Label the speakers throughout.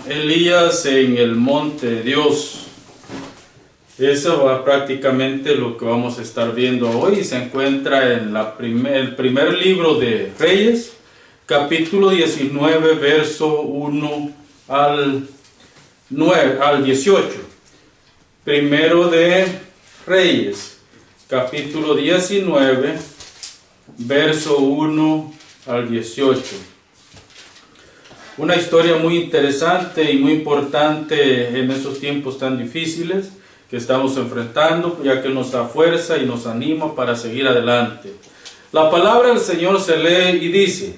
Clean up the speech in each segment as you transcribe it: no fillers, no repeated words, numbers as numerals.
Speaker 1: Elías en el monte de Dios. Eso va prácticamente lo que vamos a estar viendo hoy. Se encuentra en el primer libro de Reyes, capítulo 19, verso 1 al 18. Primero de Reyes, capítulo 19, verso 1 al 18. Una historia muy interesante y muy importante en estos tiempos tan difíciles que estamos enfrentando, ya que nos da fuerza y nos anima para seguir adelante. La palabra del Señor se lee y dice: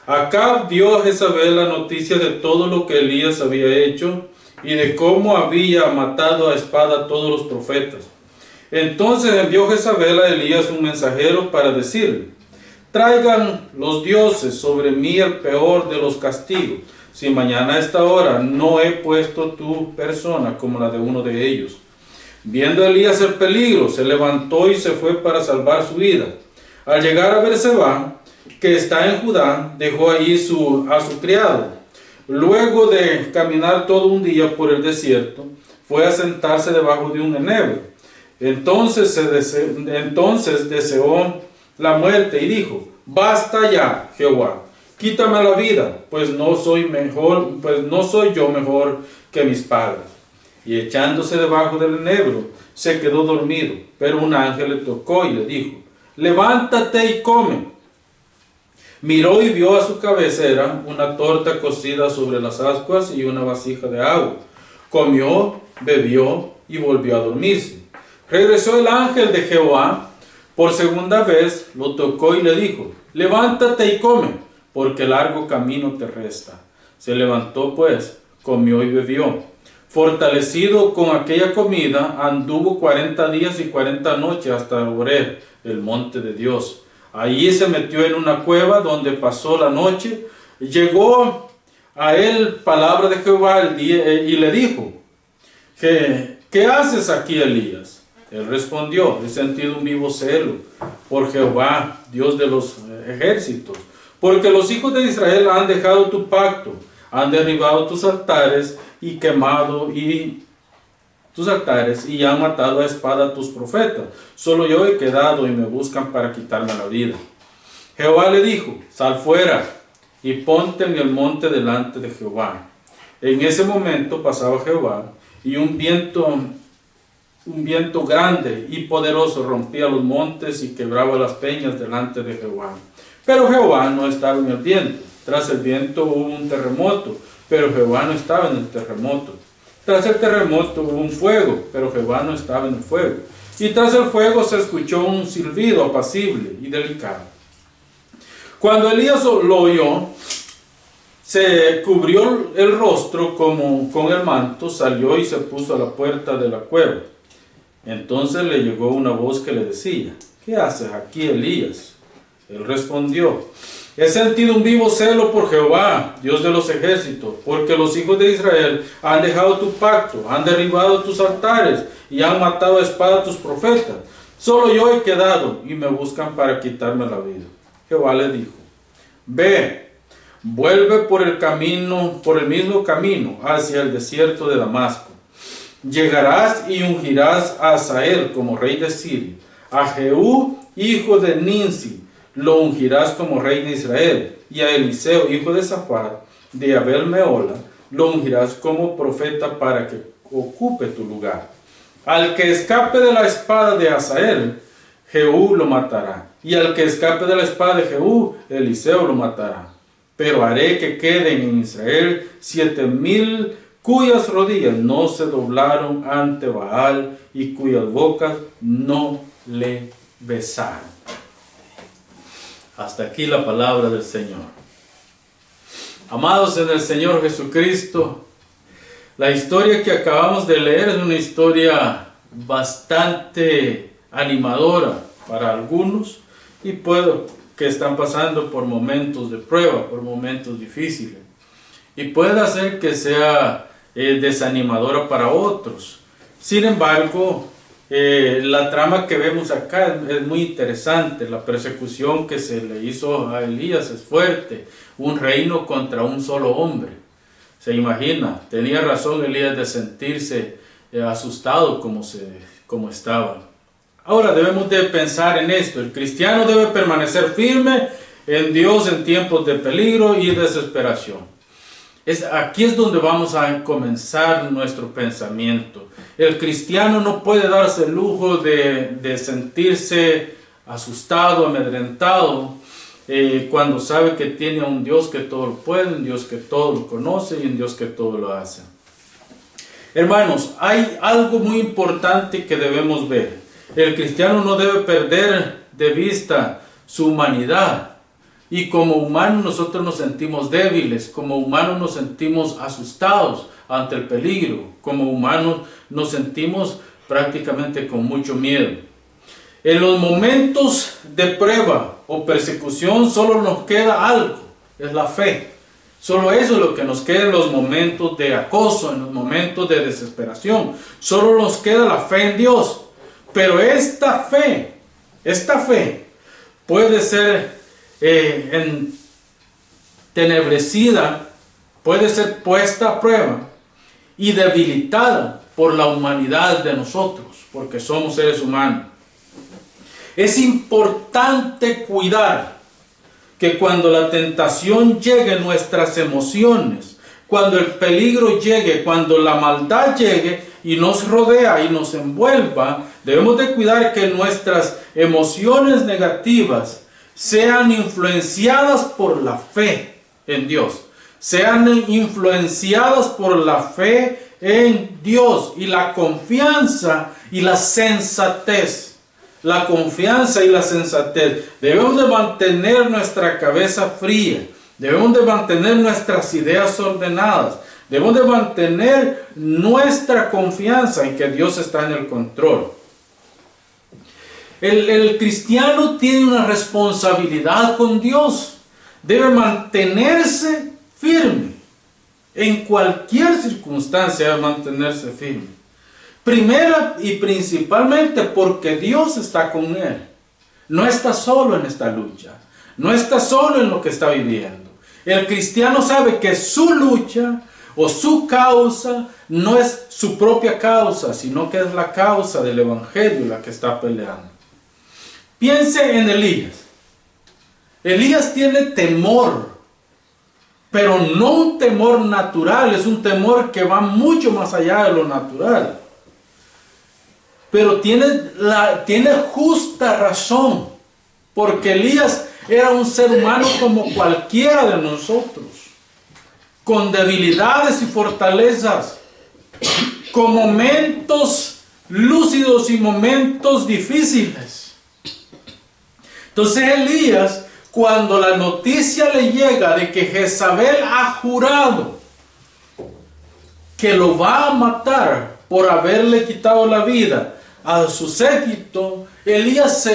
Speaker 1: Acab dio a Jezabel la noticia de todo lo que Elías había hecho y de cómo había matado a espada a todos los profetas. Entonces envió Jezabel a Elías un mensajero para decirle: Traigan los dioses sobre mí el peor de los castigos, si mañana a esta hora no he puesto tu persona como la de uno de ellos. Viendo Elías el peligro, se levantó y se fue para salvar su vida. Al llegar a Beerseba, que está en Judá, dejó allí a su criado. Luego de caminar todo un día por el desierto, fue a sentarse debajo de un enebro. Entonces deseó la muerte y dijo: Basta ya, Jehová, quítame la vida, pues no soy yo mejor que mis padres. Y echándose debajo del enebro, se quedó dormido. Pero un ángel le tocó y le dijo: Levántate y come. Miró y vio a su cabecera una torta cocida sobre las ascuas y una vasija de agua. Comió, bebió y volvió a dormirse. Regresó el ángel de Jehová por segunda vez, lo tocó y le dijo: Levántate y come, porque largo camino te resta. Se levantó pues, comió y bebió. Fortalecido con aquella comida, anduvo 40 días y 40 noches hasta Horeb, el monte de Dios. Allí se metió en una cueva donde pasó la noche. Llegó a él palabra de Jehová y le dijo: ¿Qué haces aquí, Elías? Él respondió: He sentido un vivo celo por Jehová, Dios de los ejércitos, porque los hijos de Israel han dejado tu pacto, han derribado tus altares y quemado tus altares y han matado a espada a tus profetas. Solo yo he quedado y me buscan para quitarme la vida. Jehová le dijo: Sal fuera y ponte en el monte delante de Jehová. En ese momento pasaba Jehová y un viento grande y poderoso rompía los montes y quebraba las peñas delante de Jehová. Pero Jehová no estaba en el viento. Tras el viento hubo un terremoto, pero Jehová no estaba en el terremoto. Tras el terremoto hubo un fuego, pero Jehová no estaba en el fuego. Y tras el fuego se escuchó un silbido apacible y delicado. Cuando Elías lo oyó, se cubrió el rostro con el manto, salió y se puso a la puerta de la cueva. Entonces le llegó una voz que le decía: ¿Qué haces aquí, Elías? Él respondió: He sentido un vivo celo por Jehová, Dios de los ejércitos, porque los hijos de Israel han dejado tu pacto, han derribado tus altares y han matado a espada a tus profetas. Solo yo he quedado y me buscan para quitarme la vida. Jehová le dijo: Ve, vuelve por el mismo camino hacia el desierto de Damasco. Llegarás y ungirás a Hazael como rey de Siria, a Jehú, hijo de Ninsi, lo ungirás como rey de Israel, y a Eliseo, hijo de Safat, de Abel Meola, lo ungirás como profeta para que ocupe tu lugar. Al que escape de la espada de Hazael, Jehú lo matará, y al que escape de la espada de Jehú, Eliseo lo matará. Pero haré que queden en Israel 7,000 cuyas rodillas no se doblaron ante Baal y cuyas bocas no le besaron. Hasta aquí la palabra del Señor. Amados en el Señor Jesucristo, la historia que acabamos de leer es una historia bastante animadora para algunos y que están pasando por momentos de prueba, por momentos difíciles. Y puede hacer que sea desanimadora para otros. Sin embargo, la trama que vemos acá es muy interesante. La persecución que se le hizo a Elías es fuerte. Un reino contra un solo hombre. Se imagina, tenía razón Elías de sentirse asustado como estaba. Ahora debemos de pensar en esto. El cristiano debe permanecer firme en Dios en tiempos de peligro y desesperación. Aquí es donde vamos a comenzar nuestro pensamiento. El cristiano no puede darse el lujo de sentirse asustado, amedrentado, cuando sabe que tiene a un Dios que todo lo puede, un Dios que todo lo conoce y un Dios que todo lo hace. Hermanos, hay algo muy importante que debemos ver. El cristiano no debe perder de vista su humanidad. Y como humanos nosotros nos sentimos débiles, como humanos nos sentimos asustados ante el peligro, como humanos nos sentimos prácticamente con mucho miedo. En los momentos de prueba o persecución solo nos queda algo, es la fe. Solo eso es lo que nos queda en los momentos de acoso, en los momentos de desesperación. Solo nos queda la fe en Dios. Pero esta fe puede ser entenebrecida, puede ser puesta a prueba y debilitada por la humanidad de nosotros, porque somos seres humanos. Es importante cuidar que cuando la tentación llegue a nuestras emociones, cuando el peligro llegue, cuando la maldad llegue y nos rodea y nos envuelva, debemos de cuidar que nuestras emociones negativas sean influenciadas por la fe en Dios, sean influenciadas por la fe en Dios y la confianza y la sensatez. La confianza y la sensatez. Debemos de mantener nuestra cabeza fría, debemos de mantener nuestras ideas ordenadas, debemos de mantener nuestra confianza en que Dios está en el control. El cristiano tiene una responsabilidad con Dios. Debe mantenerse firme. En cualquier circunstancia debe mantenerse firme. Primera y principalmente porque Dios está con él. No está solo en esta lucha. No está solo en lo que está viviendo. El cristiano sabe que su lucha o su causa no es su propia causa, sino que es la causa del evangelio la que está peleando. Piense en Elías. Elías tiene temor, pero no un temor natural, es un temor que va mucho más allá de lo natural. Pero tiene justa razón, porque Elías era un ser humano como cualquiera de nosotros, con debilidades y fortalezas, con momentos lúcidos y momentos difíciles. Entonces Elías, cuando la noticia le llega de que Jezabel ha jurado que lo va a matar por haberle quitado la vida a su séquito, Elías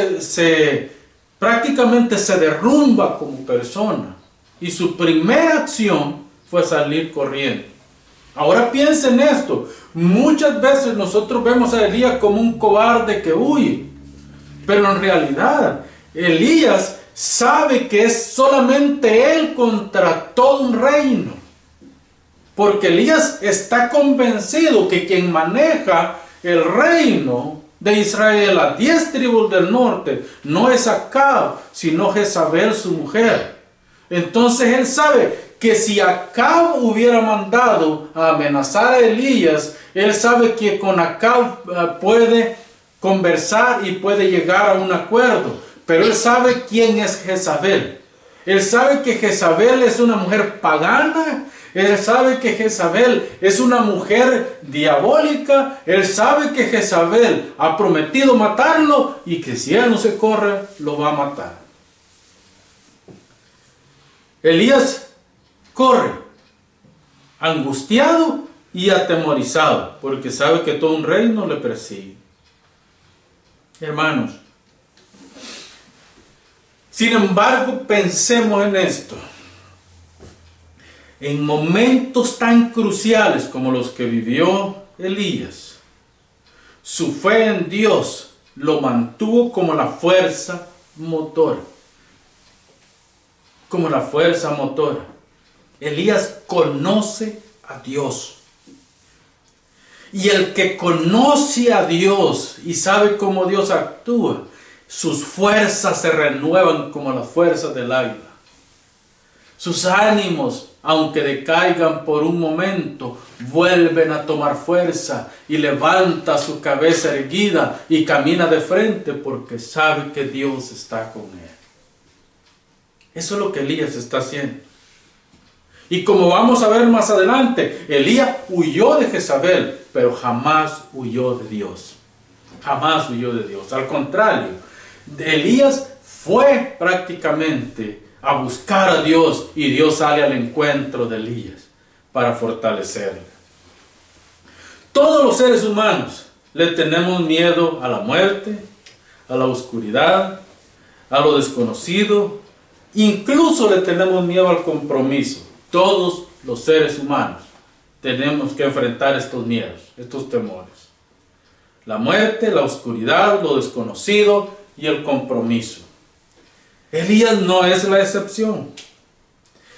Speaker 1: prácticamente se derrumba como persona. Y su primera acción fue salir corriendo. Ahora piensen en esto. Muchas veces nosotros vemos a Elías como un cobarde que huye. Pero en realidad, Elías sabe que es solamente él contra todo un reino. Porque Elías está convencido que quien maneja el reino de Israel, las 10 tribus del norte, no es Acab, sino Jezabel, su mujer. Entonces él sabe que si Acab hubiera mandado a amenazar a Elías, él sabe que con Acab puede conversar y puede llegar a un acuerdo. Pero él sabe quién es Jezabel. Él sabe que Jezabel es una mujer pagana. Él sabe que Jezabel es una mujer diabólica. Él sabe que Jezabel ha prometido matarlo y que si él no se corre, lo va a matar. Elías corre, angustiado y atemorizado, porque sabe que todo un reino le persigue. Hermanos, sin embargo, pensemos en esto. En momentos tan cruciales como los que vivió Elías, su fe en Dios lo mantuvo como la fuerza motora. Como la fuerza motora. Elías conoce a Dios. Y el que conoce a Dios y sabe cómo Dios actúa, sus fuerzas se renuevan como las fuerzas del águila. Sus ánimos, aunque decaigan por un momento, vuelven a tomar fuerza y levanta su cabeza erguida y camina de frente porque sabe que Dios está con él. Eso es lo que Elías está haciendo. Y como vamos a ver más adelante, Elías huyó de Jezabel, pero jamás huyó de Dios. Jamás huyó de Dios. Al contrario, Elías fue prácticamente a buscar a Dios y Dios sale al encuentro de Elías para fortalecerle. Todos los seres humanos le tenemos miedo a la muerte, a la oscuridad, a lo desconocido, incluso le tenemos miedo al compromiso. Todos los seres humanos tenemos que enfrentar estos miedos, estos temores. La muerte, la oscuridad, lo desconocido y el compromiso. Elías no es la excepción.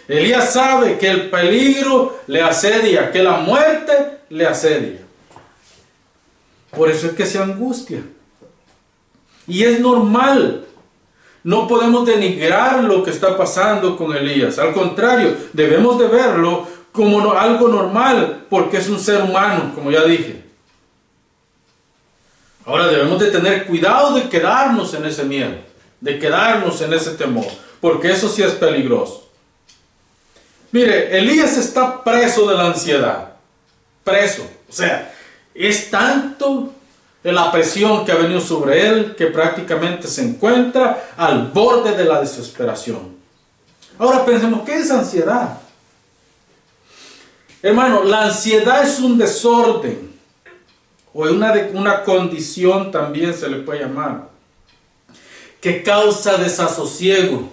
Speaker 1: Elías sabe que el peligro le asedia, que la muerte le asedia. Por eso es que se angustia. Y es normal. No podemos denigrar lo que está pasando con Elías. Al contrario, debemos de verlo como algo normal, porque es un ser humano, como ya dije. Ahora debemos de tener cuidado de quedarnos en ese miedo, de quedarnos en ese temor, porque eso sí es peligroso. Mire, Elías está preso de la ansiedad. Preso. O sea, es tanto de la presión que ha venido sobre él que prácticamente se encuentra al borde de la desesperación. Ahora pensemos, ¿qué es ansiedad? Hermano, la ansiedad es un desorden o una condición, también se le puede llamar, que causa desasosiego,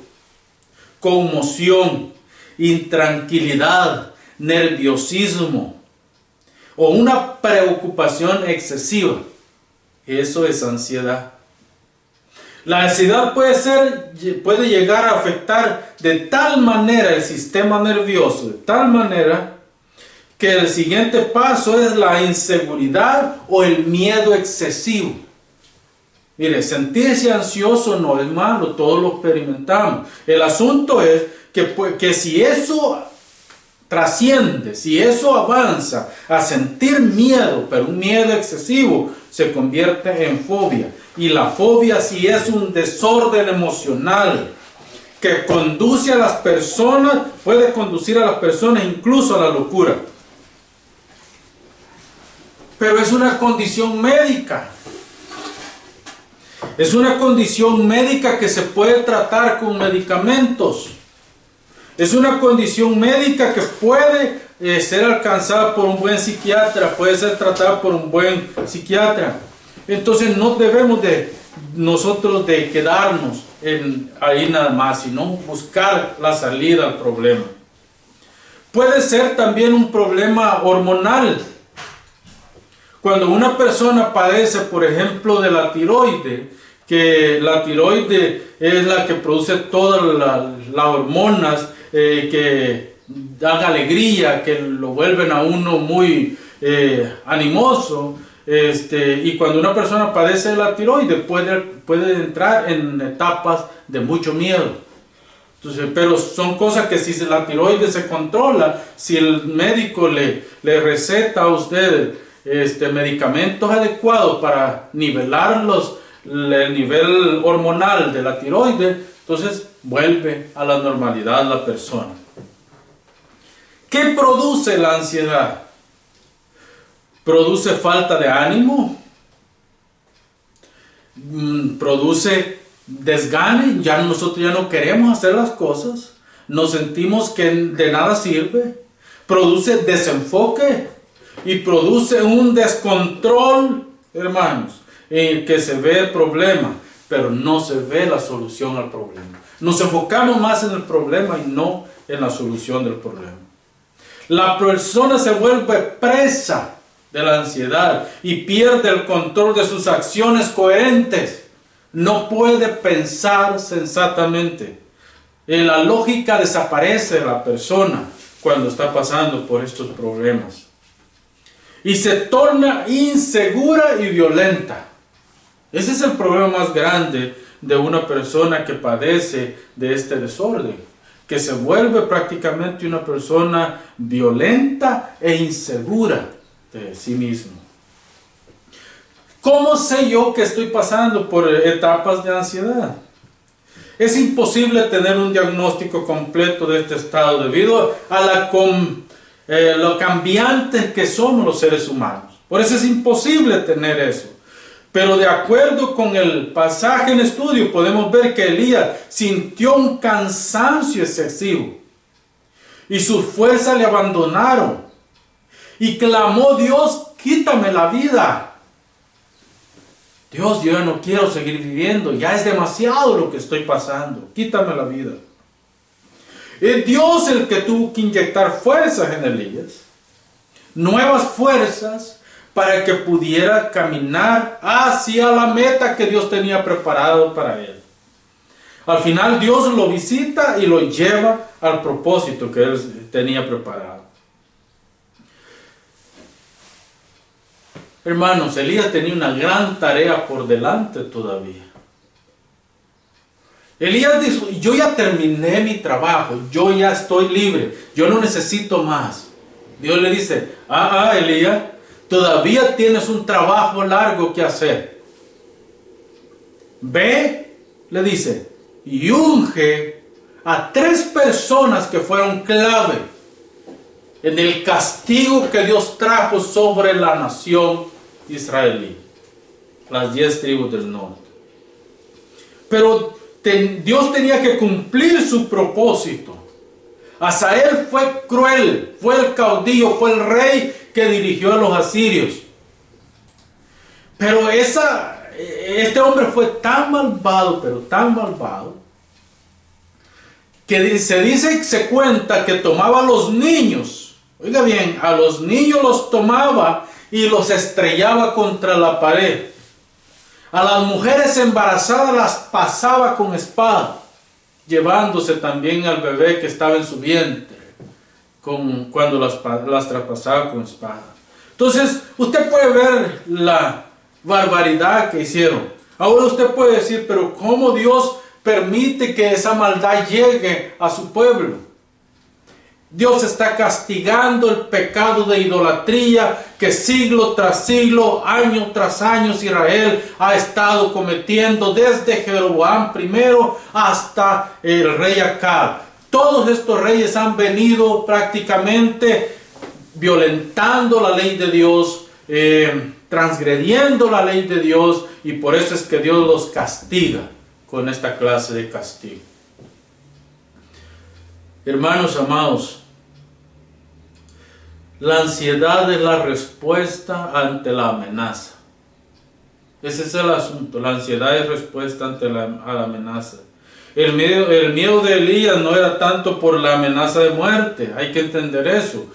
Speaker 1: conmoción, intranquilidad, nerviosismo o una preocupación excesiva. Eso es ansiedad. La ansiedad puede llegar a afectar de tal manera el sistema nervioso, de tal manera que el siguiente paso es la inseguridad o el miedo excesivo. Mire, sentirse ansioso no es malo, todos lo experimentamos. El asunto es que si eso trasciende, si eso avanza a sentir miedo, pero un miedo excesivo, se convierte en fobia. Y la fobia sí es un desorden emocional que conduce a las personas, puede conducir a las personas incluso a la locura. Pero es una condición médica. Es una condición médica que se puede tratar con medicamentos. Es una condición médica que puede ser alcanzada por un buen psiquiatra, puede ser tratada por un buen psiquiatra. Entonces no debemos nosotros de quedarnos ahí nada más, sino buscar la salida al problema. Puede ser también un problema hormonal. Cuando una persona padece, por ejemplo, de la tiroide, que la tiroide es la que produce todas las hormonas que dan alegría, que lo vuelven a uno muy animoso, y cuando una persona padece de la tiroide puede entrar en etapas de mucho miedo. Entonces, pero son cosas que si la tiroide se controla, si el médico le receta a usted medicamentos adecuados para nivelar el nivel hormonal de la tiroide, entonces vuelve a la normalidad la persona. ¿Qué produce la ansiedad? ¿Produce falta de ánimo? ¿Produce desgane? Nosotros ya no queremos hacer las cosas. Nos sentimos que de nada sirve. ¿Produce desenfoque? Y produce un descontrol, hermanos, en que se ve el problema, pero no se ve la solución al problema. Nos enfocamos más en el problema y no en la solución del problema. La persona se vuelve presa de la ansiedad y pierde el control de sus acciones coherentes. No puede pensar sensatamente. La lógica desaparece de la persona. cuando está pasando por estos problemas. Y se torna insegura y violenta. Ese es el problema más grande de una persona que padece de este desorden, que se vuelve prácticamente una persona violenta e insegura de sí mismo. ¿Cómo sé yo que estoy pasando por etapas de ansiedad? Es imposible tener un diagnóstico completo de este estado debido a lo cambiantes que somos los seres humanos. Por eso es imposible tener eso. Pero de acuerdo con el pasaje en estudio, podemos ver que Elías sintió un cansancio excesivo y sus fuerzas le abandonaron y clamó: Dios, quítame la vida. Dios, yo ya no quiero seguir viviendo, ya es demasiado lo que estoy pasando, quítame la vida. Es Dios el que tuvo que inyectar fuerzas en Elías, nuevas fuerzas, para que pudiera caminar hacia la meta que Dios tenía preparado para él. Al final Dios lo visita y lo lleva al propósito que él tenía preparado. Hermanos, Elías tenía una gran tarea por delante todavía. Elías dijo: yo ya terminé mi trabajo, yo ya estoy libre, yo no necesito más. Dios le dice: Elías, todavía tienes un trabajo largo que hacer. Ve, le dice, y unge a 3 personas que fueron clave en el castigo que Dios trajo sobre la nación israelí, las 10 tribus del norte. Pero Dios tenía que cumplir su propósito. Hazael fue cruel, fue el caudillo, fue el rey que dirigió a los asirios. Pero este hombre fue tan malvado, pero tan malvado, que se cuenta que tomaba a los niños. Oiga bien, a los niños los tomaba y los estrellaba contra la pared. A las mujeres embarazadas las pasaba con espada, llevándose también al bebé que estaba en su vientre, cuando las traspasaba con espada. Entonces, usted puede ver la barbaridad que hicieron. Ahora usted puede decir: pero ¿cómo Dios permite que esa maldad llegue a su pueblo? Dios está castigando el pecado de idolatría que siglo tras siglo, año tras año Israel ha estado cometiendo, desde Jeroboam primero hasta el rey Acab. Todos estos reyes han venido prácticamente violentando la ley de Dios, transgrediendo la ley de Dios, y por eso es que Dios los castiga con esta clase de castigo. Hermanos amados, la ansiedad es la respuesta ante la amenaza. Ese es el asunto. La ansiedad es respuesta ante la amenaza. El miedo de Elías no era tanto por la amenaza de muerte. Hay que entender eso.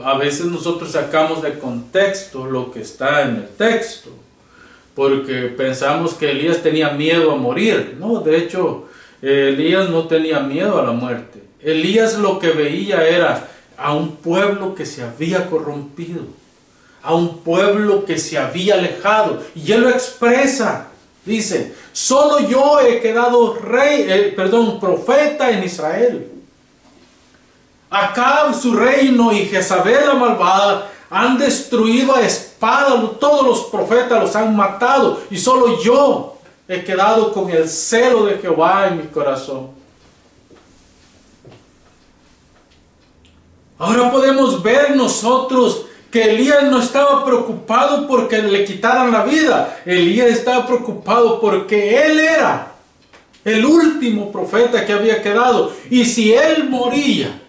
Speaker 1: A veces nosotros sacamos de contexto lo que está en el texto, porque pensamos que Elías tenía miedo a morir. No, de hecho, Elías no tenía miedo a la muerte. Elías lo que veía era a un pueblo que se había corrompido, a un pueblo que se había alejado, y él lo expresa. Dice: solo yo he quedado profeta en Israel. Acab, su reino, y Jezabel la malvada han destruido a espada, todos los profetas los han matado, y solo yo he quedado con el celo de Jehová en mi corazón. Ahora podemos ver nosotros que Elías no estaba preocupado porque le quitaran la vida. Elías estaba preocupado porque él era el último profeta que había quedado. Y si él moría,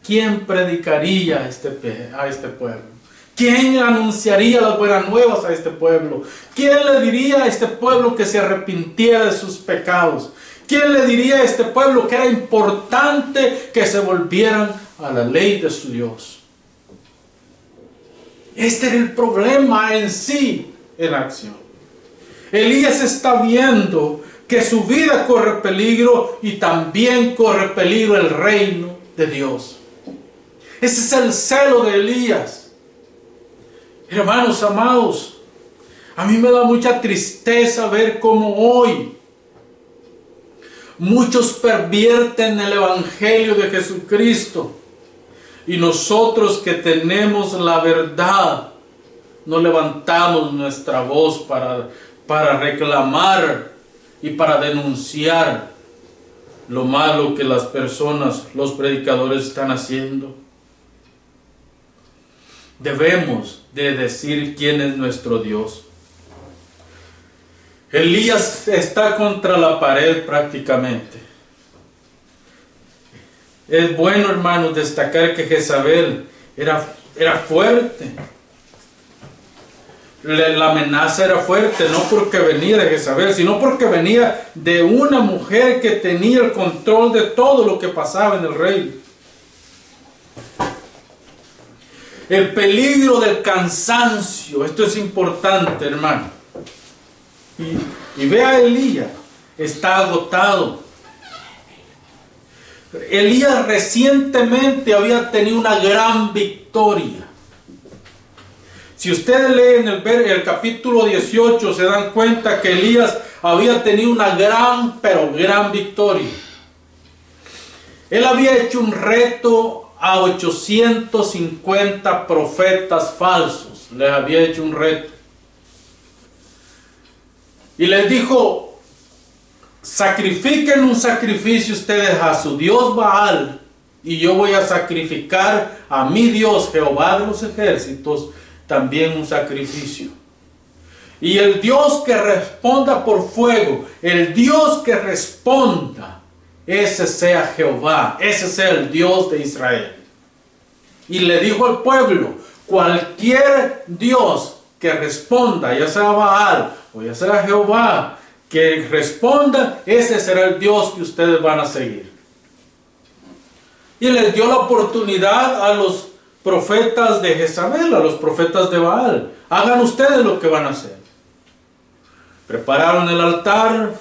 Speaker 1: ¿quién predicaría a este pueblo? ¿Quién anunciaría las buenas nuevas a este pueblo? ¿Quién le diría a este pueblo que se arrepintiera de sus pecados? ¿Quién le diría a este pueblo que era importante que se volvieran a la ley de su Dios? Este era el problema en sí, en acción. Elías está viendo que su vida corre peligro y también corre peligro el reino de Dios. Ese es el celo de Elías. Hermanos amados, a mí me da mucha tristeza ver cómo hoy muchos pervierten el Evangelio de Jesucristo. Y nosotros que tenemos la verdad, no levantamos nuestra voz para reclamar y para denunciar lo malo que las personas, los predicadores están haciendo. Debemos de decir quién es nuestro Dios. Elías está contra la pared prácticamente. Es bueno, hermanos, destacar que Jezabel era fuerte. La amenaza era fuerte, no porque venía de Jezabel, sino porque venía de una mujer que tenía el control de todo lo que pasaba en el reino. El peligro del cansancio, esto es importante, hermano. Y vea a Elías, está agotado. Elías recientemente había tenido una gran victoria. Si ustedes leen el capítulo 18, se dan cuenta que Elías había tenido una pero gran victoria. Él había hecho un reto a 850 profetas falsos. Les había hecho un reto. Y les dijo: sacrifiquen un sacrificio ustedes a su Dios Baal, y yo voy a sacrificar a mi Dios, Jehová de los ejércitos, también un sacrificio. Y el Dios que responda por fuego, el Dios que responda, ese sea Jehová, ese sea el Dios de Israel. Y le dijo al pueblo: cualquier Dios que responda, ya sea Baal o ya sea Jehová, que responda, ese será el Dios que ustedes van a seguir. Y les dio la oportunidad a los profetas de Jezabel, a los profetas de Baal: hagan ustedes lo que van a hacer. Prepararon el altar,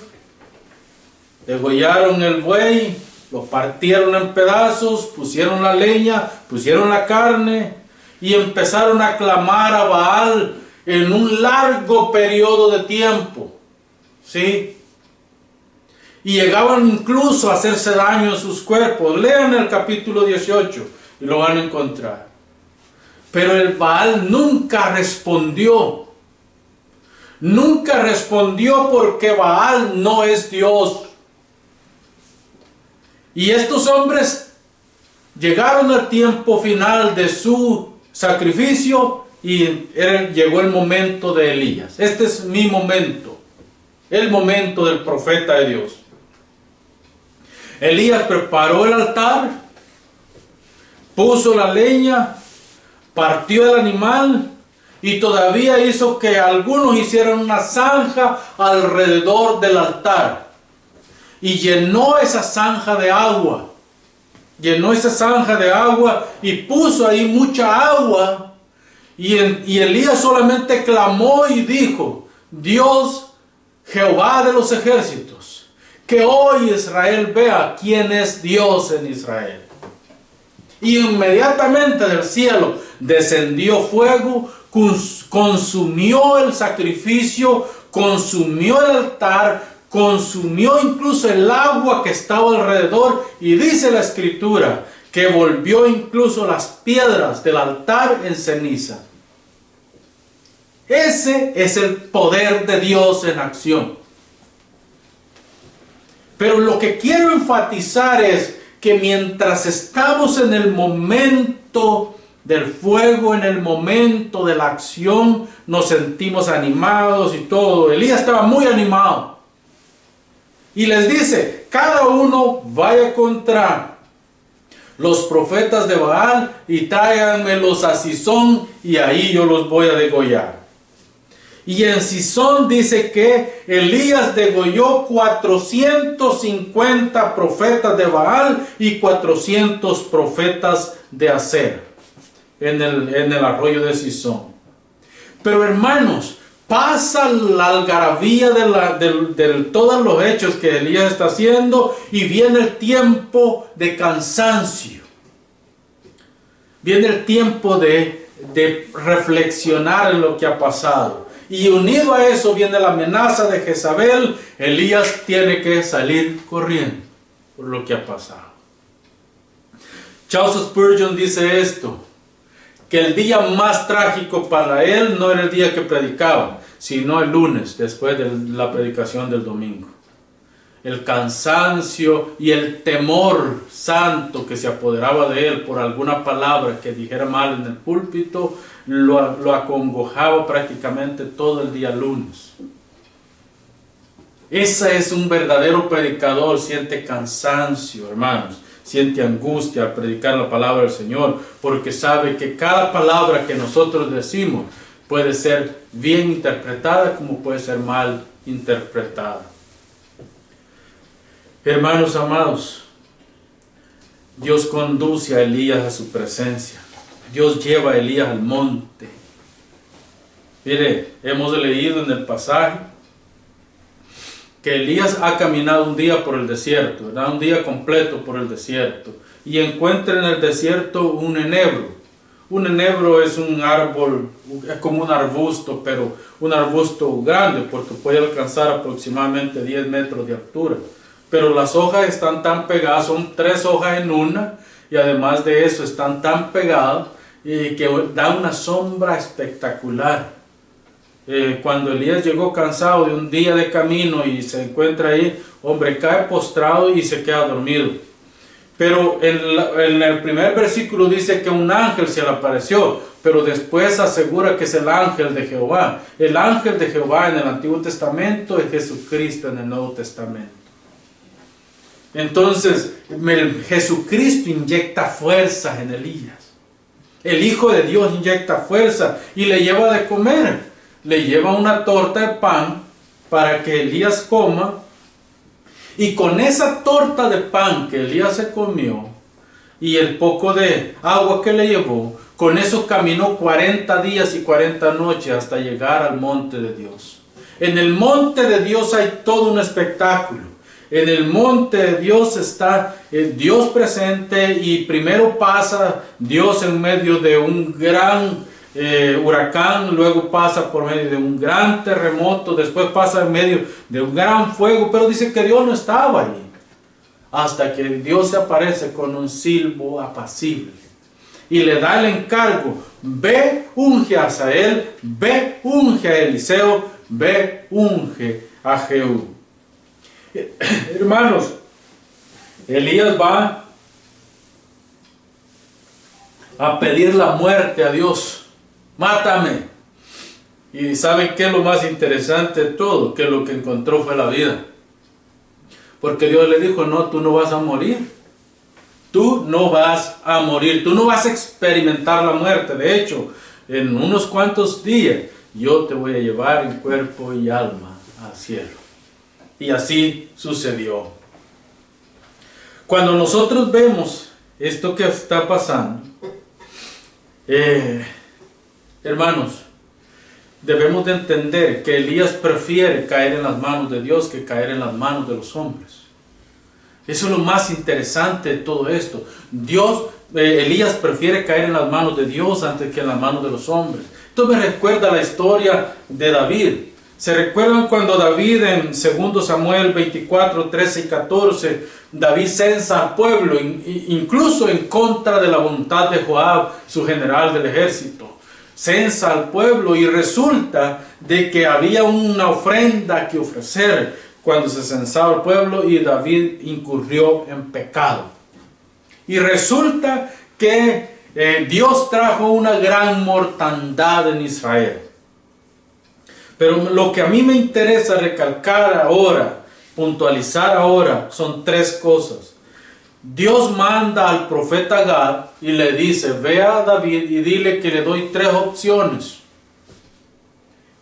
Speaker 1: degollaron el buey, lo partieron en pedazos, pusieron la leña, pusieron la carne y empezaron a clamar a Baal en un largo periodo de tiempo. ¿Sí? Y llegaban incluso a hacerse daño en sus cuerpos. Lean el capítulo 18 y lo van a encontrar. Pero el Baal nunca respondió. Nunca respondió, porque Baal no es Dios. Y estos hombres llegaron al tiempo final de su sacrificio y llegó el momento de Elías. Este es mi momento, el momento del profeta de Dios. Elías preparó el altar, puso la leña, partió el animal y todavía hizo que algunos hicieran una zanja alrededor del altar. Y llenó esa zanja de agua. Llenó esa zanja de agua y puso ahí mucha agua. Y Elías solamente clamó y dijo: Dios, Jehová de los ejércitos, que hoy Israel vea quién es Dios en Israel. Y inmediatamente del cielo descendió fuego, consumió el sacrificio, consumió el altar, consumió incluso el agua que estaba alrededor, y dice la escritura que volvió incluso las piedras del altar en ceniza. Ese es el poder de Dios en acción. Pero lo que quiero enfatizar es que mientras estamos en el momento del fuego, en el momento de la acción, nos sentimos animados y todo. Elías estaba muy animado. Y les dice: cada uno vaya contra los profetas de Baal y tráiganmelos a Sison, y ahí yo los voy a degollar. Y en Sison dice que Elías degolló 450 profetas de Baal y 400 profetas de Aser en el arroyo de Sison. Pero hermanos, pasa la algarabía de todos los hechos que Elías está haciendo, y viene el tiempo de cansancio. Viene el tiempo de reflexionar en lo que ha pasado. Y unido a eso viene la amenaza de Jezabel. Elías tiene que salir corriendo por lo que ha pasado. Charles Spurgeon dice esto, que el día más trágico para él no era el día que predicaba, sino el lunes, después de la predicación del domingo. El cansancio y el temor santo que se apoderaba de él por alguna palabra que dijera mal en el púlpito, lo acongojaba prácticamente todo el día lunes. Ese es un verdadero predicador, siente cansancio, hermanos, siente angustia al predicar la palabra del Señor, porque sabe que cada palabra que nosotros decimos puede ser bien interpretada como puede ser mal interpretada. Hermanos amados, Dios conduce a Elías a su presencia. Dios lleva a Elías al monte. Mire, hemos leído en el pasaje que Elías ha caminado un día por el desierto, ¿verdad? Un día completo por el desierto, y encuentra en el desierto un enebro. Un enebro es un árbol, es como un arbusto, pero un arbusto grande, porque puede alcanzar aproximadamente 10 metros de altura. Pero las hojas están tan pegadas, son 3 hojas en una, y además de eso están tan pegadas que da una sombra espectacular. Cuando Elías llegó cansado de un día de camino y se encuentra ahí, hombre, cae postrado y se queda dormido. Pero en el primer versículo dice que un ángel se le apareció, pero después asegura que es el ángel de Jehová. El ángel de Jehová en el Antiguo Testamento es Jesucristo en el Nuevo Testamento. Entonces, Jesucristo inyecta fuerzas en Elías. El Hijo de Dios inyecta fuerza y le lleva de comer. Le lleva una torta de pan para que Elías coma. Y con esa torta de pan que Elías se comió y el poco de agua que le llevó, con eso caminó 40 días y 40 noches hasta llegar al monte de Dios. En el monte de Dios hay todo un espectáculo. En el monte de Dios está Dios presente, y primero pasa Dios en medio de un gran huracán, luego pasa por medio de un gran terremoto, después pasa en medio de un gran fuego, pero dice que Dios no estaba allí, hasta que Dios se aparece con un silbo apacible y le da el encargo: ve, unge a Asael, ve, unge a Eliseo, ve, unge a Jehú. Hermanos, Elías va a pedir la muerte a Dios. Mátame. Y ¿saben qué es lo más interesante de todo? Que lo que encontró fue la vida. Porque Dios le dijo: no, tú no vas a morir. Tú no vas a morir. Tú no vas a experimentar la muerte. De hecho, en unos cuantos días yo te voy a llevar en cuerpo y alma al cielo. Y así sucedió. Cuando nosotros vemos esto que está pasando, hermanos, debemos de entender que Elías prefiere caer en las manos de Dios que caer en las manos de los hombres. Eso es lo más interesante de todo esto. Elías prefiere caer en las manos de Dios antes que en las manos de los hombres. Esto me recuerda la historia de David. ¿Se recuerdan cuando David en 2 Samuel 24, 13 y 14, David censa al pueblo, incluso en contra de la voluntad de Joab, su general del ejército? Censa al pueblo y resulta de que había una ofrenda que ofrecer cuando se censaba al pueblo, y David incurrió en pecado. Y resulta que Dios trajo una gran mortandad en Israel. Pero lo que a mí me interesa recalcar ahora, puntualizar ahora, son 3 cosas. Dios manda al profeta Gad y le dice: ve a David y dile que le doy 3 opciones.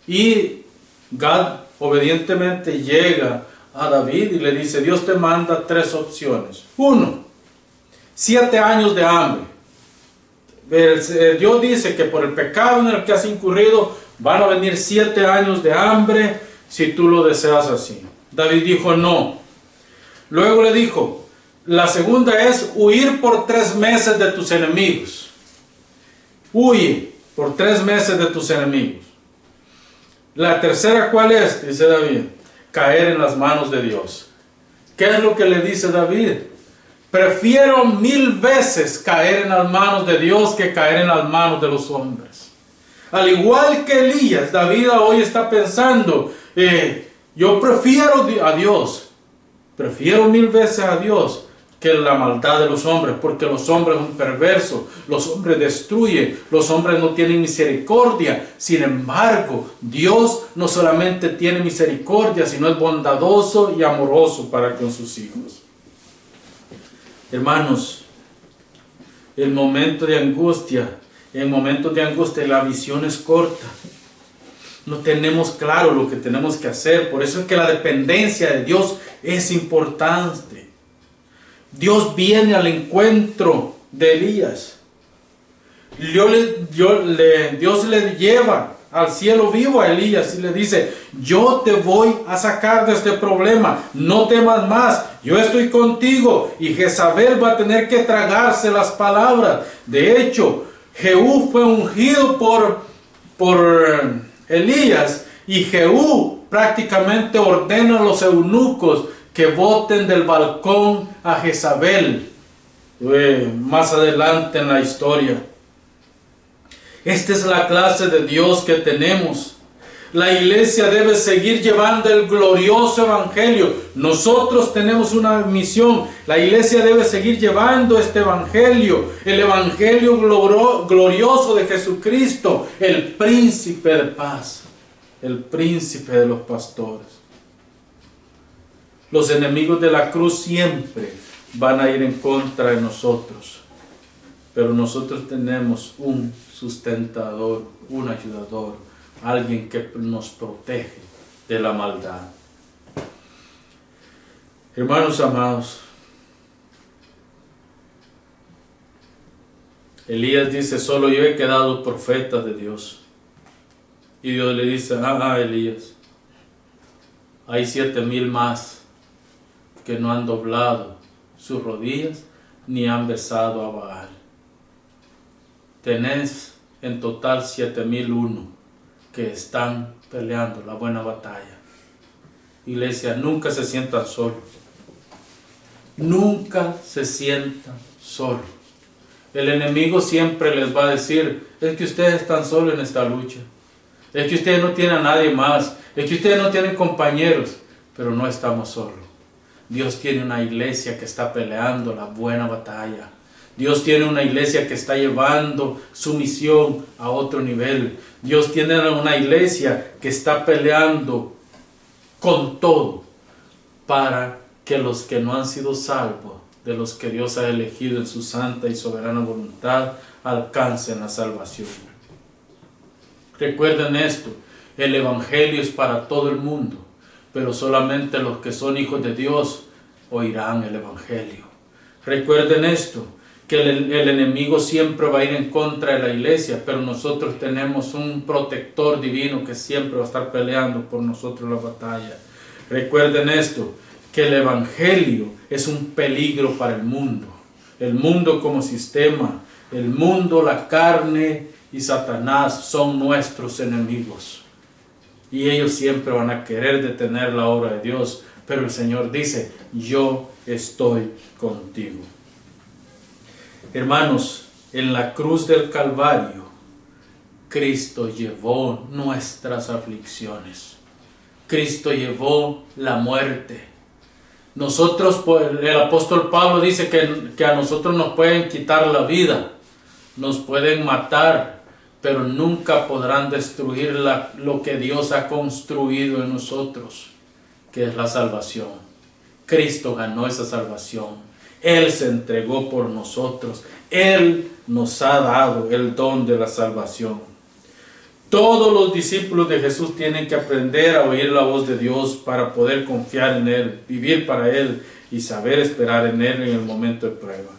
Speaker 1: Y Gad obedientemente llega a David y le dice: Dios te manda 3 opciones. 1, 7 años de hambre. Dios dice que por el pecado en el que has incurrido van a venir 7 años de hambre si tú lo deseas así. David dijo no. Luego le dijo: la segunda es huir por 3 meses de tus enemigos. huye por 3 meses de tus enemigos. La tercera, ¿cuál es? Dice David, caer en las manos de Dios. ¿Qué es lo que le dice David? Prefiero 1000 veces caer en las manos de Dios que caer en las manos de los hombres. Al igual que Elías, David hoy está pensando, yo prefiero a Dios, prefiero 1000 veces a Dios que la maldad de los hombres, porque los hombres son perversos, los hombres destruyen, los hombres no tienen misericordia. Sin embargo, Dios no solamente tiene misericordia, sino es bondadoso y amoroso para con sus hijos. Hermanos, el momento de angustia, en momentos de angustia la visión es corta. No tenemos claro lo que tenemos que hacer. Por eso es que la dependencia de Dios es importante. Dios viene al encuentro de Elías. Dios le lleva al cielo vivo a Elías y le dice, yo te voy a sacar de este problema, no temas más, yo estoy contigo. Y Jezabel va a tener que tragarse las palabras. De hecho, Jehú fue ungido por Elías, y Jehú prácticamente ordena a los eunucos que boten del balcón a Jezabel, más adelante en la historia. Esta es la clase de Dios que tenemos. La iglesia debe seguir llevando el glorioso evangelio. Nosotros tenemos una misión. La iglesia debe seguir llevando este evangelio, el evangelio glorioso de Jesucristo, el príncipe de paz, el príncipe de los pastores. Los enemigos de la cruz siempre van a ir en contra de nosotros, pero nosotros tenemos un sustentador, un ayudador, alguien que nos protege de la maldad. Hermanos amados, Elías dice, solo yo he quedado profeta de Dios. Y Dios le dice, Elías, hay 7000 más que no han doblado sus rodillas ni han besado a Baal. Tenés en total 7001 que están peleando la buena batalla. Iglesia, nunca se sientan solos. Nunca se sientan solos. El enemigo siempre les va a decir, es que ustedes están solos en esta lucha. Es que ustedes no tienen a nadie más. Es que ustedes no tienen compañeros. Pero no estamos solos. Dios tiene una iglesia que está peleando la buena batalla. Dios tiene una iglesia que está llevando su misión a otro nivel. Dios tiene una iglesia que está peleando con todo para que los que no han sido salvos, de los que Dios ha elegido en su santa y soberana voluntad, alcancen la salvación. Recuerden esto, el evangelio es para todo el mundo, pero solamente los que son hijos de Dios oirán el evangelio. Recuerden esto, que el enemigo siempre va a ir en contra de la iglesia, pero nosotros tenemos un protector divino que siempre va a estar peleando por nosotros la batalla. Recuerden esto, que el evangelio es un peligro para el mundo como sistema, el mundo, la carne y Satanás son nuestros enemigos. Y ellos siempre van a querer detener la obra de Dios. Pero el Señor dice, yo estoy contigo. Hermanos, en la cruz del Calvario, Cristo llevó nuestras aflicciones. Cristo llevó la muerte. Nosotros, el apóstol Pablo dice que a nosotros nos pueden quitar la vida, nos pueden matar, pero nunca podrán destruir lo que Dios ha construido en nosotros, que es la salvación. Cristo ganó esa salvación. Él se entregó por nosotros. Él nos ha dado el don de la salvación. Todos los discípulos de Jesús tienen que aprender a oír la voz de Dios para poder confiar en Él, vivir para Él y saber esperar en Él en el momento de prueba.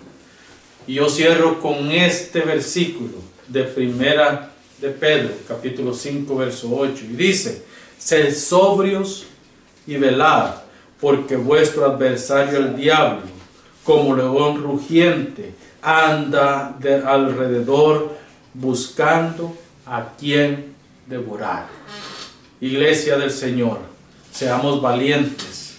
Speaker 1: Y yo cierro con este versículo de Primera de Pedro, capítulo 5, verso 8. Y dice, sed sobrios y velad, porque vuestro adversario el diablo, como león rugiente, anda alrededor buscando a quien devorar. Iglesia del Señor, seamos valientes,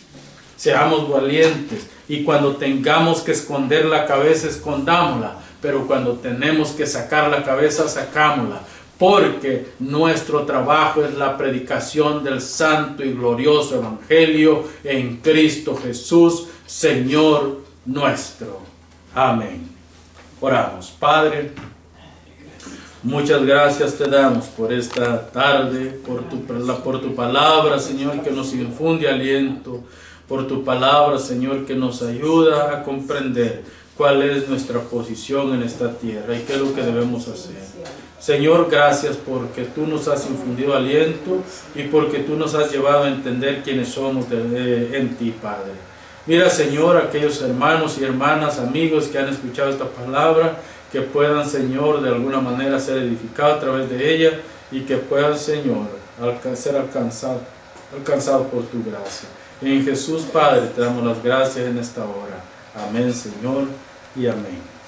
Speaker 1: y cuando tengamos que esconder la cabeza, escondámosla, pero cuando tenemos que sacar la cabeza, sacámosla, porque nuestro trabajo es la predicación del santo y glorioso Evangelio en Cristo Jesús, Señor nuestro. Amén. Oramos. Padre, muchas gracias te damos por esta tarde, por tu palabra, Señor, que nos infunde aliento, por tu palabra, Señor, que nos ayuda a comprender cuál es nuestra posición en esta tierra y qué es lo que debemos hacer. Señor, gracias porque tú nos has infundido aliento y porque tú nos has llevado a entender quiénes somos en ti, Padre. Mira, Señor, aquellos hermanos y hermanas, amigos que han escuchado esta palabra, que puedan, Señor, de alguna manera ser edificados a través de ella y que puedan, Señor, ser alcanzados por tu gracia. En Jesús, Padre, te damos las gracias en esta hora. Amén, Señor, y amén.